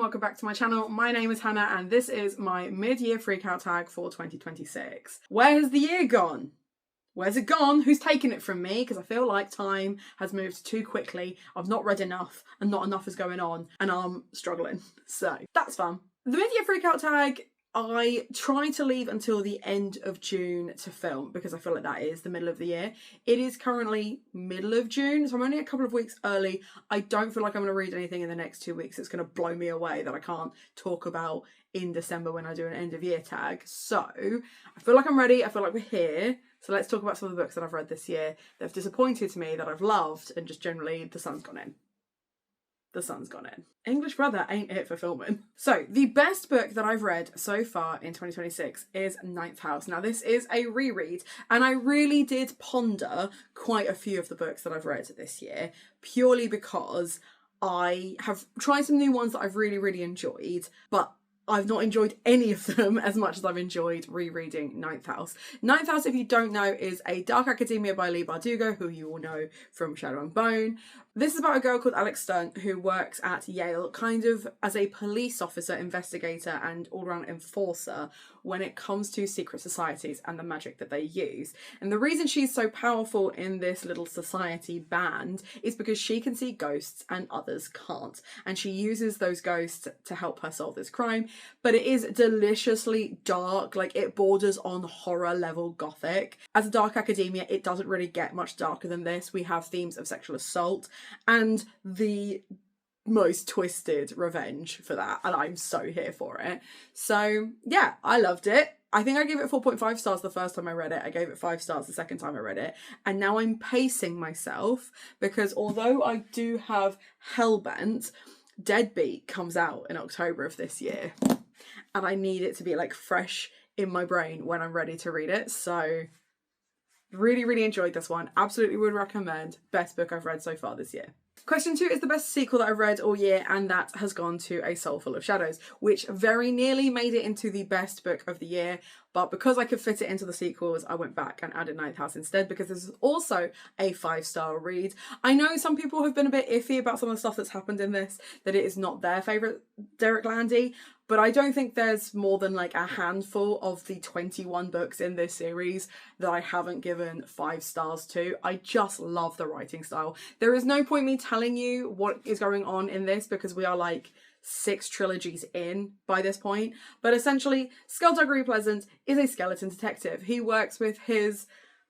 welcome back to my channel. My name is Hannah and this is my mid-year freakout tag for 2026. Where has the year gone? Where's it gone? Who's taken it from me? Because I feel like time has moved too quickly. I've not read enough and not enough is going on and I'm struggling. So that's fun. The mid-year freakout tag, I try to leave until the end of June to film because I feel like that is the middle of the year. It is currently middle of June, so I'm only a couple of weeks early. I don't feel like I'm going to read anything in the next 2 weeks. It's going to blow me away that I can't talk about in December when I do an end of year tag. So I feel like I'm ready. I feel like we're here. So let's talk about some of the books that I've read this year that have disappointed me, that I've loved, and just generally the sun's gone in. The sun's gone in. English Brother ain't it for filming. So the best book that I've read so far in 2026 is Ninth House. Now this is a reread and I really did ponder quite a few of the books that I've read this year purely because I have tried some new ones that I've really enjoyed, but I've not enjoyed any of them as much as I've enjoyed rereading Ninth House. Ninth House, if you don't know, is a dark academia by Leigh Bardugo, who you all know from Shadow and Bone. This is about a girl called Alex Stern who works at Yale kind of as a police officer, investigator and all-round enforcer when it comes to secret societies and the magic that they use. And the reason she's so powerful in this little society band is because she can see ghosts and others can't. And she uses those ghosts to help her solve this crime. But it is deliciously dark, like it borders on horror level gothic. As a dark academia, it doesn't really get much darker than this. We have themes of sexual assault and the most twisted revenge for that, and I'm so here for it. So yeah, I loved it. I think I gave it 4.5 stars the first time I read it. I gave it 5 stars the second time I read it. And now I'm pacing myself because although I do have Hellbent, Deadbeat comes out in October of this year and I need it to be like fresh in my brain when I'm ready to read it. So really enjoyed this one. Absolutely would recommend. Best book I've read so far this year. Question 2 is the best sequel that I've read all year, and that has gone to A Soul Full of Shadows, which very nearly made it into the best book of the year. But because I could fit it into the sequels, I went back and added Ninth House instead because this is also a 5-star read. I know some people have been a bit iffy about some of the stuff that's happened in this, that it is not their favourite Derek Landy, but I don't think there's more than like a handful of the 21 books in this series that I haven't given 5 stars to. I just love the writing style. There is no point me telling you what is going on in this because we are like 6 trilogies in by this point. But essentially, Skullduggery Pleasant is a skeleton detective. He works with his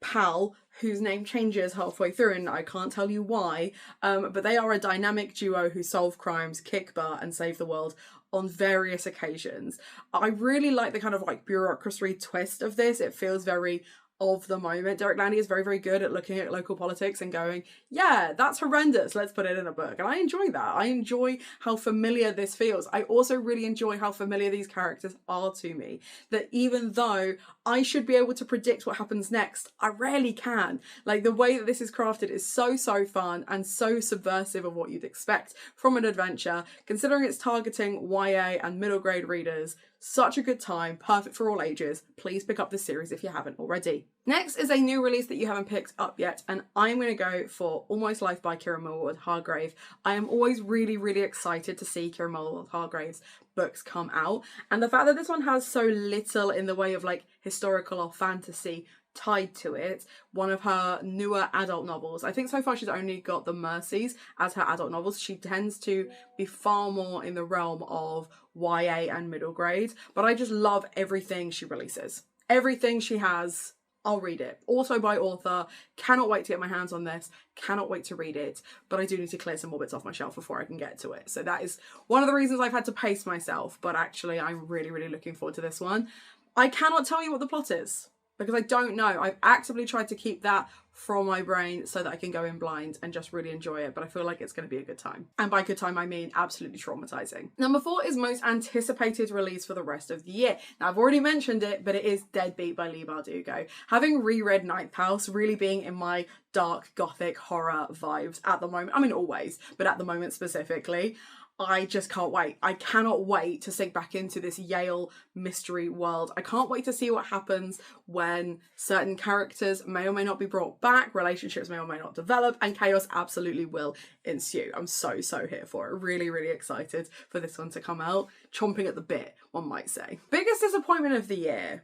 pal, whose name changes halfway through and I can't tell you why, but they are a dynamic duo who solve crimes, kick butt and save the world on various occasions. I really like the kind of like bureaucracy twist of this. It feels very of the moment. Derek Landy is very good at looking at local politics and going, yeah, that's horrendous, let's put it in a book. And I enjoy that. I enjoy how familiar this feels. I also really enjoy how familiar these characters are to me. That even though I should be able to predict what happens next, I rarely can. Like the way that this is crafted is so fun and so subversive of what you'd expect from an adventure. Considering it's targeting YA and middle grade readers, such a good time, perfect for all ages. Please pick up this series if you haven't already. Next is a new release that you haven't picked up yet, and I'm going to go for Almost Life by Kira Millward-Hargrave. I am always really excited to see Kira Millward-Hargrave's books come out, and the fact that this one has so little in the way of like historical or fantasy tied to it, one of her newer adult novels. I think so far she's only got The Mercies as her adult novels. She tends to be far more in the realm of YA and middle grade, but I just love everything she releases. Everything she has, I'll read it. Also by author, cannot wait to get my hands on this, cannot wait to read it, but I do need to clear some more bits off my shelf before I can get to it. So that is one of the reasons I've had to pace myself, but actually I'm really looking forward to this one. I cannot tell you what the plot is, because I don't know. I've actively tried to keep that from my brain so that I can go in blind and just really enjoy it, but I feel like it's going to be a good time. And by good time, I mean absolutely traumatizing. Number 4 is most anticipated release for the rest of the year. Now, I've already mentioned it, but it is Deadbeat by Leigh Bardugo. Having reread Ninth House, really being in my dark gothic horror vibes at the moment, I mean always, but at the moment specifically, I just can't wait. I cannot wait to sink back into this Yale mystery world. I can't wait to see what happens when certain characters may or may not be brought back, relationships may or may not develop, and chaos absolutely will ensue. I'm so here for it. Really, really excited for this one to come out. Chomping at the bit, one might say. Biggest disappointment of the year.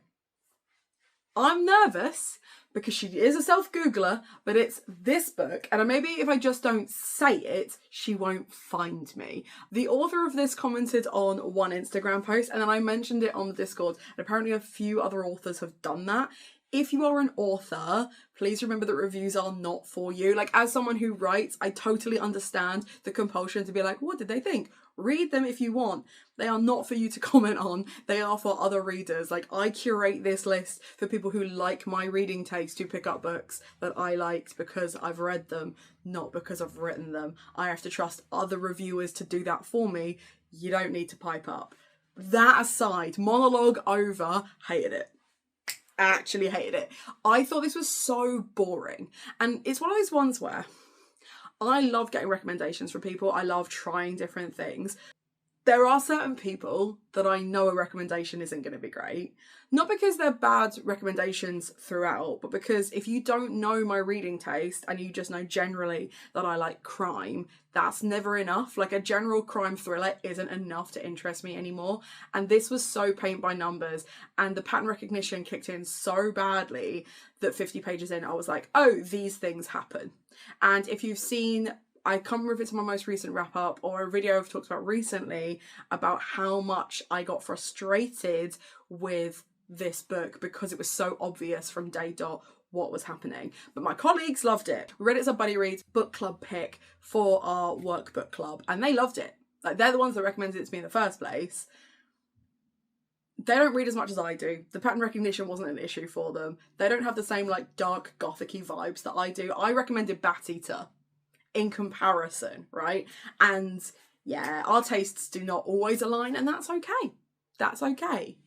I'm nervous because she is a self-Googler, but it's this book, and maybe if I just don't say it, she won't find me. The author of this commented on one Instagram post, and then I mentioned it on the Discord, and apparently a few other authors have done that. If you are an author, please remember that reviews are not for you. Like, as someone who writes, I totally understand the compulsion to be like, what did they think? Read them if you want. They are not for you to comment on. They are for other readers. Like, I curate this list for people who like my reading taste to pick up books that I liked because I've read them, not because I've written them. I have to trust other reviewers to do that for me. You don't need to pipe up. That aside, monologue over, hated it. Actually hated it. I thought this was so boring. And it's one of those ones where I love getting recommendations from people. I love trying different things. There are certain people that I know a recommendation isn't going to be great. Not because they're bad recommendations throughout, but because if you don't know my reading taste and you just know generally that I like crime, that's never enough. Like, a general crime thriller isn't enough to interest me anymore. And this was so paint by numbers, and the pattern recognition kicked in so badly that 50 pages in, I was like, oh, these things happen. And if you've seen, I can't remember if it's my most recent wrap up or a video I've talked about recently about how much I got frustrated with this book because it was so obvious from day dot what was happening. But my colleagues loved it. We read it as a buddy read book club pick for our workbook club, and they loved it. Like, they're the ones that recommended it to me in the first place. They don't read as much as I do. The pattern recognition wasn't an issue for them. They don't have the same like dark gothic-y vibes that I do. I recommended Bat Eater in comparison, right? And yeah, our tastes do not always align, and that's okay. That's okay.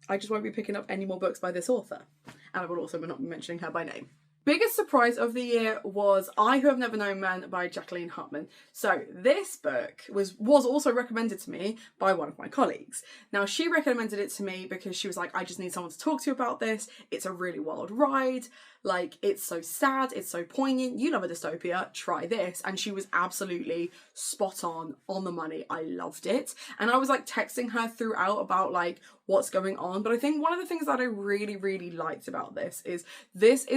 I just won't be picking up any more books by this author. And I will also not be mentioning her by name. Biggest surprise of the year was I Who Have Never Known Men by Jacqueline Huttman. So this book was also recommended to me by one of my colleagues. Now, she recommended it to me because she was like, I just need someone to talk to about this. It's a really wild ride. Like, it's so sad. It's so poignant. You love a dystopia. Try this. And she was absolutely spot on the money. I loved it. And I was like texting her throughout about like what's going on. But I think one of the things that I really, really liked about this is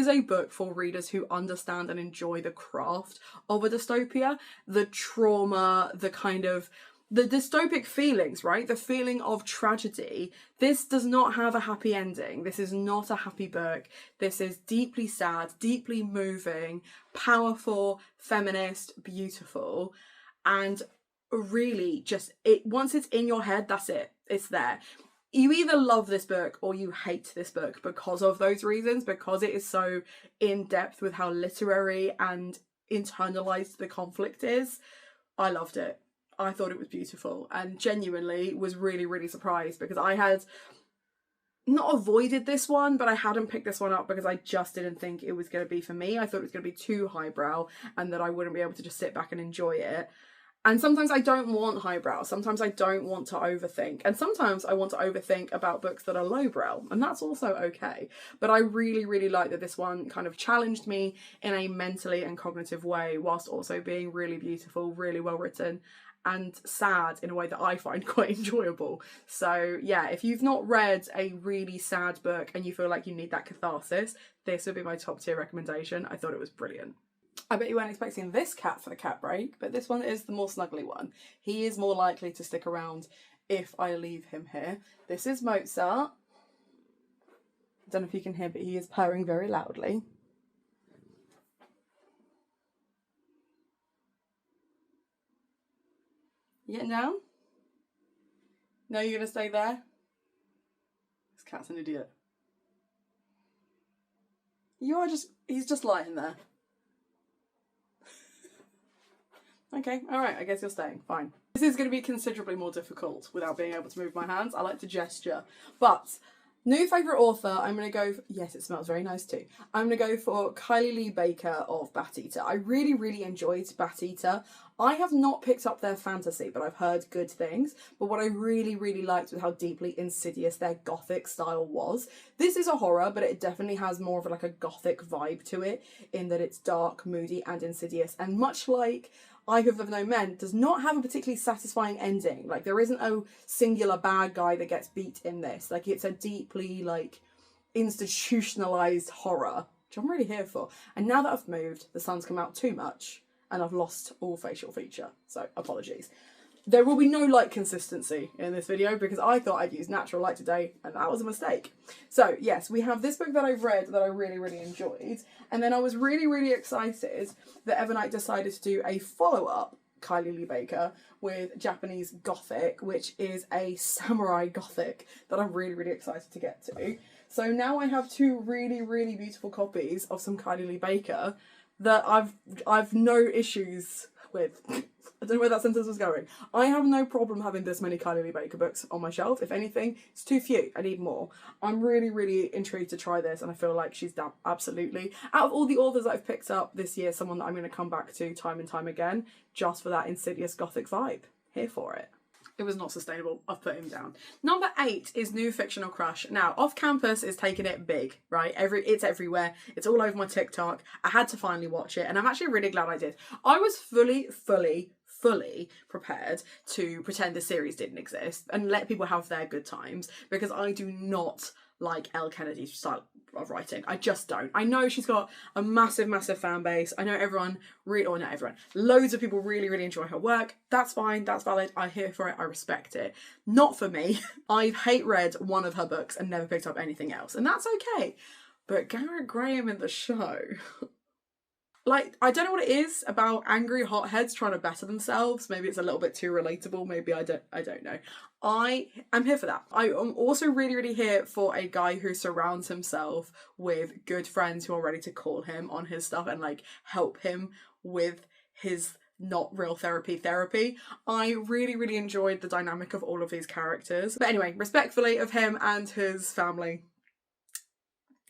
a book for readers who understand and enjoy the craft of a dystopia, the trauma, the kind of the dystopic feelings, right? The feeling of tragedy. This does not have a happy ending. This is not a happy book. This is deeply sad, deeply moving, powerful, feminist, beautiful, and really just once it's in your head, that's it. It's there. You either love this book or you hate this book because of those reasons, because it is so in depth with how literary and internalized the conflict is. I loved it. I thought it was beautiful and genuinely was really, really surprised because I had not avoided this one, but I hadn't picked this one up because I just didn't think it was going to be for me. I thought it was going to be too highbrow and that I wouldn't be able to just sit back and enjoy it. And sometimes I don't want highbrow. Sometimes I don't want to overthink. And sometimes I want to overthink about books that are lowbrow. And that's also okay. But I really, really like that this one kind of challenged me in a mentally and cognitive way, whilst also being really beautiful, really well written, and sad in a way that I find quite enjoyable. So yeah, if you've not read a really sad book and you feel like you need that catharsis, this would be my top tier recommendation. I thought it was brilliant. I bet you weren't expecting this cat for the cat break, but this one is the more snuggly one. He is more likely to stick around if I leave him here. This is Mozart. I don't know if you can hear, but he is purring very loudly. You getting down? No, you're going to stay there? This cat's an idiot. He's just lying there. Okay, alright, I guess you're staying, fine. This is going to be considerably more difficult without being able to move my hands. I like to gesture. But New favourite author, I'm going to go for, yes, it smells very nice too. I'm going to go for Kylie Lee Baker of Bat Eater. I really, really enjoyed Bat Eater. I have not picked up their fantasy, but I've heard good things. But what I really, really liked was how deeply insidious their gothic style was. This is a horror, but it definitely has more of like a gothic vibe to it, in that it's dark, moody, and insidious. And much like I Who Have Known Men, does not have a particularly satisfying ending. Like, there isn't a singular bad guy that gets beat in this. Like, it's a deeply, like, institutionalized horror, which I'm really here for. And now that I've moved, the sun's come out too much, and I've lost all facial feature. So, apologies. There will be no light consistency in this video because I thought I'd use natural light today and that was a mistake. So yes, we have this book that I've read that I really, really enjoyed. And then I was really, really excited that Evernight decided to do a follow-up, Kylie Lee Baker, with Japanese Gothic, which is a samurai Gothic that I'm really, really excited to get to. So now I have two really, really beautiful copies of some Kylie Lee Baker that I've no issues with. I don't know where that sentence was going. I have no problem having this many Kylie Lee Baker books on my shelf. If anything, it's too few. I need more. I'm really, really intrigued to try this, and I feel like she's absolutely, out of all the authors that I've picked up this year, someone that I'm going to come back to time and time again, just for that insidious gothic vibe. Here for it. It was not sustainable. I've put him down. Number 8 is New Fictional Crush. Now, Off Campus is taking it big, right? It's everywhere. It's all over my TikTok. I had to finally watch it, and I'm actually really glad I did. I was fully prepared to pretend the series didn't exist and let people have their good times, because I do not like Elle Kennedy's style of writing. I just don't. I know she's got a massive fan base. I know everyone or not everyone, loads of people really, really enjoy her work. That's fine, that's valid. I'm here for it, I respect it. Not for me. I've hate read one of her books and never picked up anything else, and that's okay. But Garrett Graham in the show, like, I don't know what it is about angry hotheads trying to better themselves. Maybe it's a little bit too relatable. Maybe I don't know. I'm here for that. I am also really, really here for a guy who surrounds himself with good friends who are ready to call him on his stuff and like help him with his not real therapy. I really, really enjoyed the dynamic of all of these characters. But anyway, respectfully of him and his family,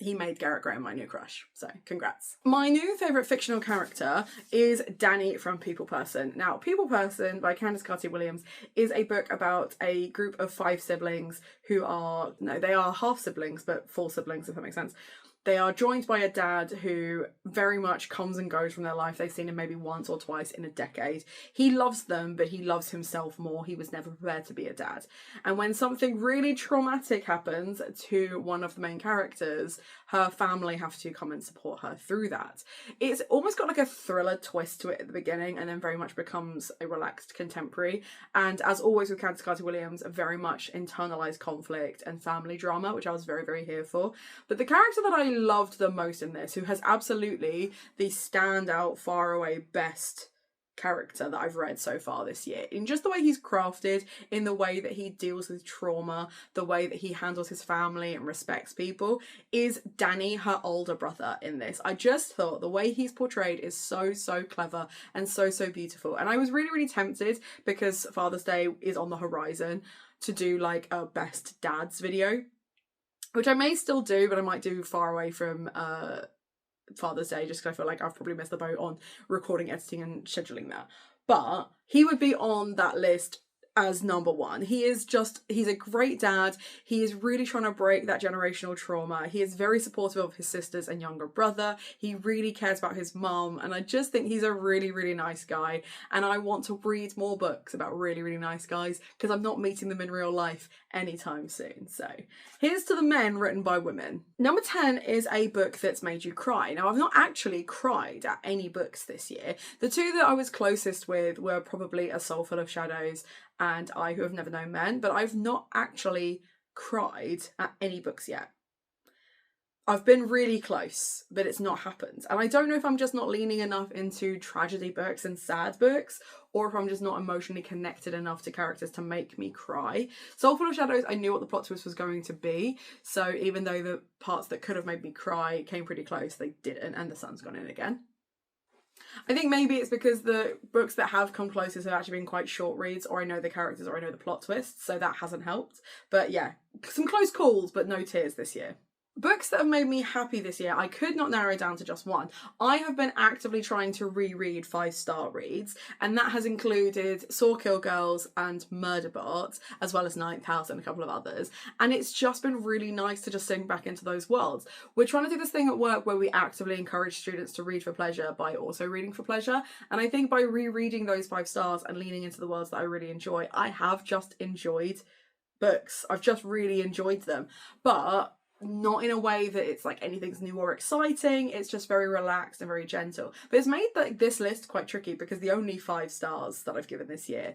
he made Garrett Graham my new crush, so congrats. My new favourite fictional character is Danny from People Person. Now, People Person by Candice Carty-Williams is a book about a group of 5 siblings who are, no, they are half siblings, but full siblings, if that makes sense. They are joined by a dad who very much comes and goes from their life. They've seen him maybe once or twice in a decade. He loves them, but he loves himself more. He was never prepared to be a dad. And when something really traumatic happens to one of the main characters, her family have to come and support her through that. It's almost got like a thriller twist to it at the beginning, and then very much becomes a relaxed contemporary. And as always with Candice Carty-Williams, a very much internalized conflict and family drama, which I was very, very here for. But the character that I loved the most in this, who has absolutely the standout, far away best character that I've read so far this year, in just the way he's crafted, in the way that he deals with trauma, the way that he handles his family and respects people, is Danny, her older brother, in this. I just thought the way he's portrayed is so clever and so beautiful. And I was really, really tempted, because Father's Day is on the horizon, to do like a best dads video, which I may still do, but I might do far away from Father's Day, just because I feel like I've probably missed the boat on recording, editing and scheduling that. But he would be on that list as number 1. He's a great dad. He is really trying to break that generational trauma. He is very supportive of his sisters and younger brother. He really cares about his mum, and I just think he's a really, really nice guy. And I want to read more books about really, really nice guys, because I'm not meeting them in real life anytime soon. So here's to the men written by women. Number 10 is a book that's made you cry. Now, I've not actually cried at any books this year. The two that I was closest with were probably A Soul Full of Shadows and I Who Have Never Known Men, but I've not actually cried at any books yet. I've been really close, but it's not happened. And I don't know if I'm just not leaning enough into tragedy books and sad books, or if I'm just not emotionally connected enough to characters to make me cry. Soul Full of Shadows, I knew what the plot twist was going to be, so even though the parts that could have made me cry came pretty close, they didn't, and the sun's gone in again. I think maybe it's because the books that have come closest have actually been quite short reads, or I know the characters, or I know the plot twists, so that hasn't helped. But yeah, some close calls, but no tears this year. Books that have made me happy this year, I could not narrow down to just one. I have been actively trying to reread 5-star reads, and that has included Saw Kill Girls and Murderbot, as well as Ninth House and a couple of others. And it's just been really nice to just sink back into those worlds. We're trying to do this thing at work where we actively encourage students to read for pleasure by also reading for pleasure. And I think by rereading those 5 stars and leaning into the worlds that I really enjoy, I have just enjoyed books. I've just really enjoyed them. But not in a way that it's like anything's new or exciting. It's just very relaxed and very gentle. But it's made like this list quite tricky because the only 5 stars that I've given this year,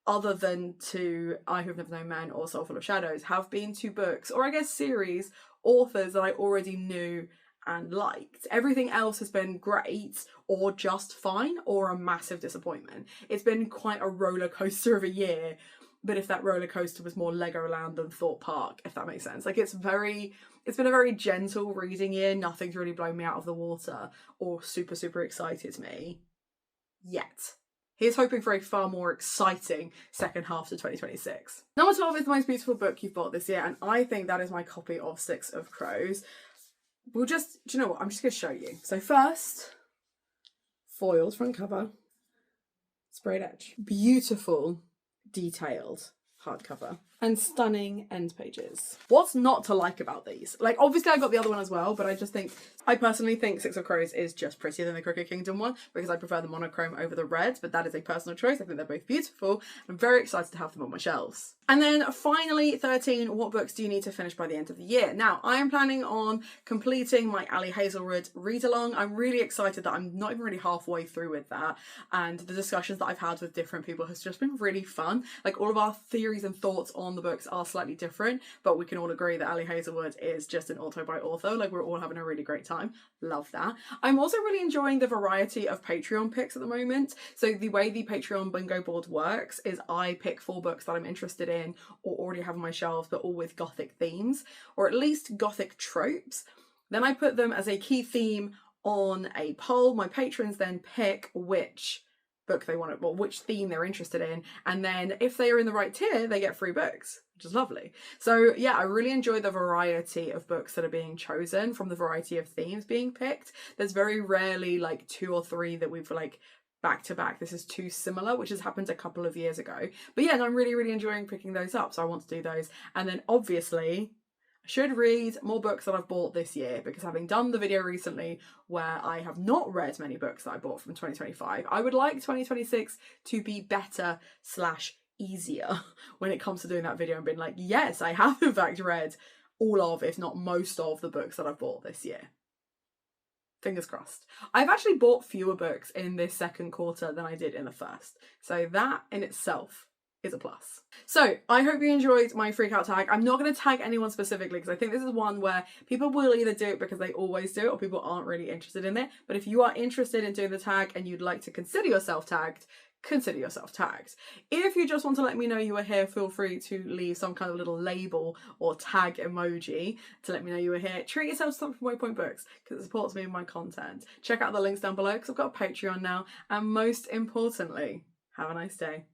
other than to I Who've Never Known Men or Soul Full of Shadows, have been to books, or I guess series, authors that I already knew and liked. Everything else has been great or just fine or a massive disappointment. It's been quite a roller coaster of a year. But if that roller coaster was more Legoland than Thorpe Park, if that makes sense. Like it's been a very gentle reading year. Nothing's really blown me out of the water or super, super excited me yet. Here's hoping for a far more exciting second half to 2026. Number 12 is the most beautiful book you've bought this year, and I think that is my copy of Six of Crows. Do you know what? I'm just going to show you. So first, foiled front cover, sprayed edge. Beautiful, detailed hardcover and stunning end pages. What's not to like about these? Like, obviously I got the other one as well, but I personally think Six of Crows is just prettier than the Crooked Kingdom one because I prefer the monochrome over the red, but that is a personal choice. I think they're both beautiful. I'm very excited to have them on my shelves. And then finally, 13, what books do you need to finish by the end of the year? Now, I am planning on completing my Ali Hazelwood read-along. I'm really excited that I'm not even really halfway through with that. And the discussions that I've had with different people has just been really fun. Like, all of our theories and thoughts on the books are slightly different, but we can all agree that Ali Hazelwood is just an author by author. Like, we're all having a really great time. Love that. I'm also really enjoying the variety of Patreon picks at the moment. So the way the Patreon bingo board works is I pick 4 books that I'm interested in or already have on my shelves, but all with gothic themes, or at least gothic tropes. Then I put them as a key theme on a poll. My patrons then pick which book they want, or which theme they're interested in, and then if they are in the right tier, they get free books, which is lovely. So yeah, I really enjoy the variety of books that are being chosen from the variety of themes being picked. There's very rarely like 2 or 3 that we've like back to back, this is too similar, which has happened a couple of years ago. But yeah, and I'm really, really enjoying picking those up, so I want to do those. And then obviously, I should read more books that I've bought this year, because having done the video recently where I have not read many books that I bought from 2025, I would like 2026 to be better / easier when it comes to doing that video and being like, yes, I have in fact read all of, if not most of, the books that I've bought this year. Fingers crossed. I've actually bought fewer books in this second quarter than I did in the first. So that in itself is a plus. So I hope you enjoyed my freak out tag. I'm not going to tag anyone specifically because I think this is one where people will either do it because they always do it or people aren't really interested in it. But if you are interested in doing the tag and you'd like to consider yourself tagged, consider yourself tagged. If you just want to let me know you are here, feel free to leave some kind of little label or tag emoji to let me know you are here. Treat yourself to something from Waypoint Books because it supports me and my content. Check out the links down below because I've got a Patreon now, and most importantly, have a nice day.